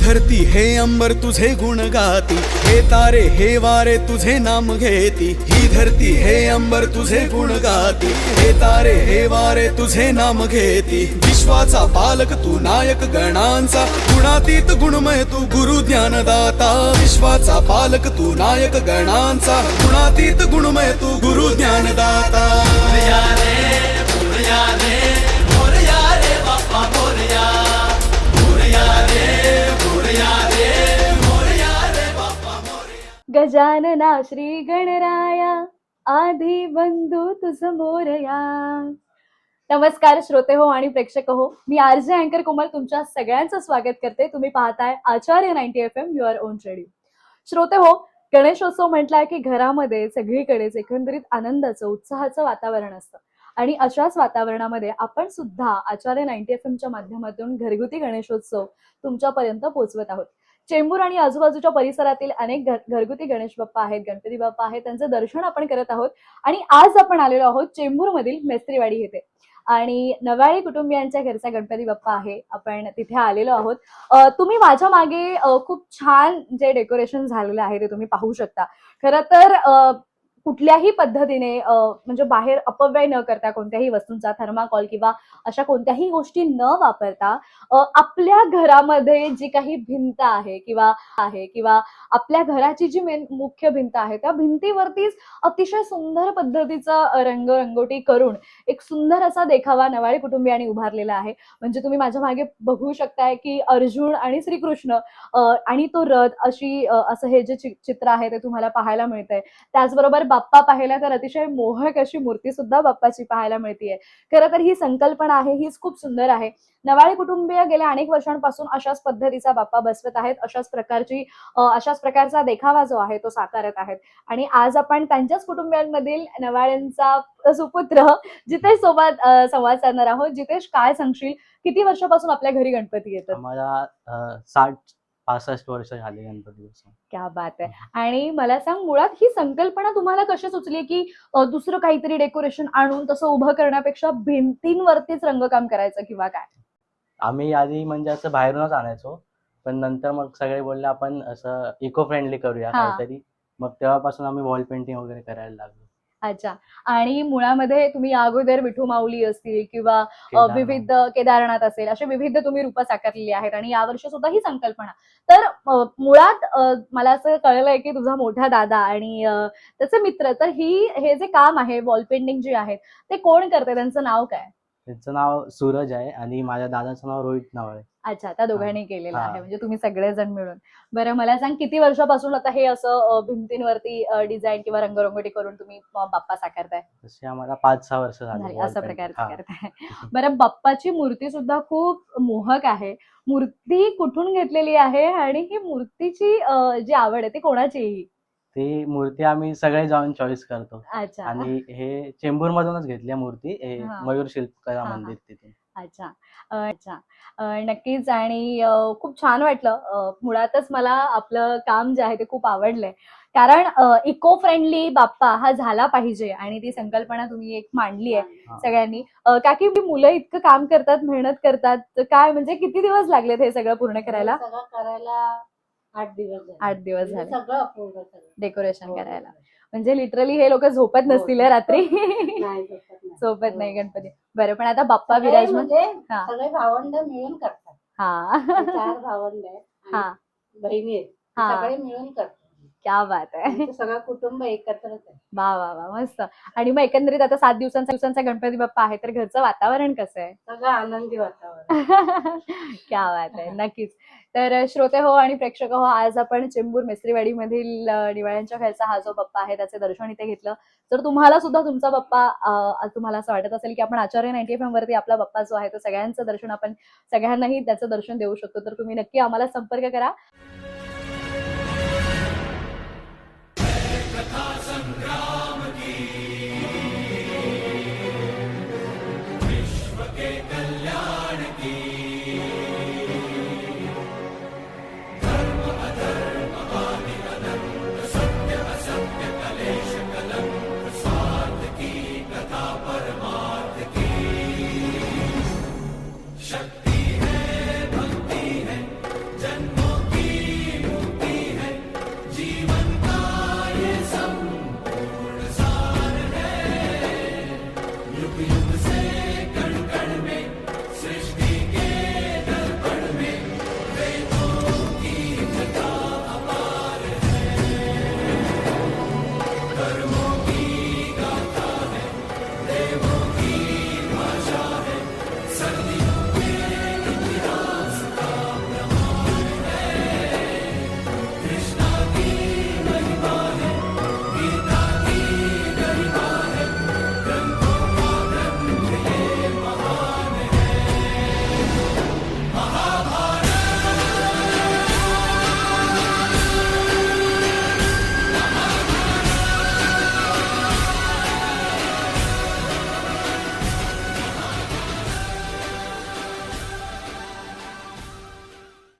धरती हे अंबर तुझे गुण गाती, हे तारे हे वारे तुझे नाम घेती। ही धरती हे अंबर तुझे गुण गाती, हे तारे हे वारे तुझे नाम घेती। विश्वाचा पालक तू नायक गणांचा, गुणातीत गुणमय तू गुरु ज्ञानदाता। विश्वाचा पालक तू नायक गणांचा, गुणातीत गुणमय तू गुरु ज्ञानदाता। मोरया रे मोरया रे मोरया रे बाप्पा मोरया, मोरया रे मोरया रे मोरया रे बाप्पा मोरया। गजानना श्री गणराया, आधी बंधू तुझ मोरया। नमस्कार श्रोते हो आणि प्रेक्षक हो, मी आरजे अँकर कोमल तुमच्या सगळ्यांचं स्वागत करते। तुम्ही पाहताय आचार्य 90 FM युअर ओन रेडिओ। श्रोते हो, गणेशोत्सव म्हटलाय की घरामध्ये सगळीकडेच एकंदरीत आनंदाचं उत्साहाचं वातावरण असतं आणि अशाच वातावरणामध्ये आपण सुद्धा आचार्य 90 FMच्या माध्यमातून घरगुती गणेशोत्सव तुमच्यापर्यंत पोहोचवत आहोत। चेंबूर आणि आजूबाजूच्या परिसरातील अनेक घरगुती गणेश बाप्पा आहेत, गणपती बाप्पा आहेत, त्यांचं दर्शन आपण करत आहोत आणि आज आपण आलेलो आहोत चेंबूर मधील मेस्त्रीवाडी येथे आणि नवाळी कुटुंबियांच्या घरचा गणपती बाप्पा आहे, आपण तिथे आलेलो आहोत। तुम्ही माझ्या मागे खूप छान जे डेकोरेशन झालेलं आहे ते तुम्ही पाहू शकता। खरं तर कुठल्याही पद्धतीने म्हणजे बाहेर अपव्यय न करता कोणत्याही वस्तूंचा थर्माकॉल किंवा अशा कोणत्याही गोष्टी न वापरता आपल्या घरामध्ये जी काही भिंत आहे किंवा आपल्या घराची जी मुख्य भिंत आहे त्या भिंतीवरतीच अतिशय सुंदर पद्धतीचा रंगरंगोटी करून एक सुंदर असा देखावा नवाळी कुटुंबियांनी उभारलेला आहे। म्हणजे तुम्ही माझ्या मागे बघू शकताय की अर्जुन आणि श्रीकृष्ण आणि तो रथ अशी असं हे जे चित्र आहे ते तुम्हाला पाहायला मिळतंय। त्याचबरोबर बाप्पा पाहिला तर अतिशय मोहक अशी मूर्ती सुद्धा बाप्पाची पाहायला मिळतीये। खरं तर ही संकल्पना आहे हीच खूप सुंदर आहे। नवाळी कुटुंबीय गेल्या अनेक वर्षांपासून अशाच पद्धतीचा बाप्पा बसवत आहेत, अशाच प्रकारचा देखावा जो आहे तो साकारत आहेत आणि आज आपण त्यांच्याच कुटुंबियांमधील नवाळ्यांचा सुपुत्र जितेश सोबत संवाद साधणार आहोत। जितेश, काय सांगशील, किती वर्षापासून आपल्या घरी गणपती येतात? आम्हाला 60-65 वर्ष झाले गणपती बसवून। क्या बात आहे। आणि मला सांग, मुळात ही संकल्पना तुम्हाला कशी सुचली की दुसरं काहीतरी डेकोरेशन आणून तसं उभं करण्यापेक्षा भिंतींवरतीच रंगकाम करायचं किंवा काय? आम्ही आधी म्हणजे असं बाहेरूनच आणायचो, पण नंतर मग सगळे बोलले आपण असं इको फ्रेंडली करूया काहीतरी। मग तेव्हापासून आम्ही वॉल पेंटिंग वगैरे करायला लागलो। अच्छा, आणि मुळामध्ये तुम्ही या अगोदर विठू माऊली असतील किंवा विविध केदारनाथ असेल, असे विविध तुम्ही रूप साकारलेली आहेत आणि यावर्षी सुद्धा ही संकल्पना। तर मुळात मला असं कळलंय की तुझा मोठा दादा आणि त्याचे मित्र, तर हे जे काम आहे वॉल पेंटिंग जे आहे ते कोण करते, त्यांचं नाव काय? त्यांचं नाव सूरज आहे आणि माझ्या दादाचं नाव रोहित नवाळे। अच्छा, त्या दोघांनी केलेलं आहे, म्हणजे तुम्ही सगळेजण मिळून। बरं, मला सांग, किती वर्षापासून आता हे असं भिंतींवरती डिझाईन किंवा रंगरंगोटी करून तुम्ही बाप्पा साकारताय? तसे आम्हाला 5-6 वर्ष झाली अशा प्रकारचं करताय। बरं, बाप्पाची मूर्ती सुद्धा खूप मोहक आहे। मूर्ती कुठून घेतलेली आहे आणि ही मूर्तीची जी आवड आहे ती कोणाची? ती मूर्ती आम्ही सगळे जाऊन चॉईस करतो। अच्छा, आणि हे चेंबूर मधूनच घेतली मूर्ती, हे मयूर शिल्पकला मंदिर तिथून। अच्छा अच्छा, नक्कीच। आणि खूप छान वाटलं। मुळातच मला आपलं काम जे आहे ते खूप आवडलंय, कारण इको फ्रेंडली बाप्पा हा झाला पाहिजे आणि ती संकल्पना तुम्ही एक मांडली आहे सगळ्यांनी। का की मुलं इतकं काम करतात, मेहनत करतात, तर काय म्हणजे किती दिवस लागलेत हे सगळं पूर्ण करायला? 8 दिवस झाले. 8 दिवस झाले सगळं पूर्ण डेकोरेशन करायला। म्हणजे लिटरली हे लोक झोपत नसतील रात्री? नाही झोपत नाही गणपती। बरं, पण आता बाप्पा विराजमान म्हणजे सगळे भावंड मिळून करतात। हा 4 भावंड आहेत हा आणि बहिणी आहेत, सगळे मिळून करतात। क्या बात आहे। सगळं कुटुंब एकत्रच आहे। वा वा वा, मस्त। आणि मग एकंदरीत आता 7 दिवसांचा गणपती बाप्पा आहे, तर घरचं वातावरण कसं आहे? सगळं आनंदी वातावरण। क्या बात आहे, नक्कीच। तर श्रोते हो आणि प्रेक्षक हो, आज आपण चेंबूर मेस्त्रीवाडी मधील निवाळ्यांच्या घरचा हा जो बाप्पा आहे त्याचे दर्शन इथे घेतलं। जर तुम्हाला सुद्धा तुमचा बाप्पा तुम्हाला असं वाटत असेल की आपण आचार्य 90 FM वरती आपला बाप्पा जो आहे तो सगळ्यांचं दर्शन आपण सगळ्यांनाही त्याचं दर्शन देऊ शकतो, तर तुम्ही नक्की आम्हाला संपर्क करा।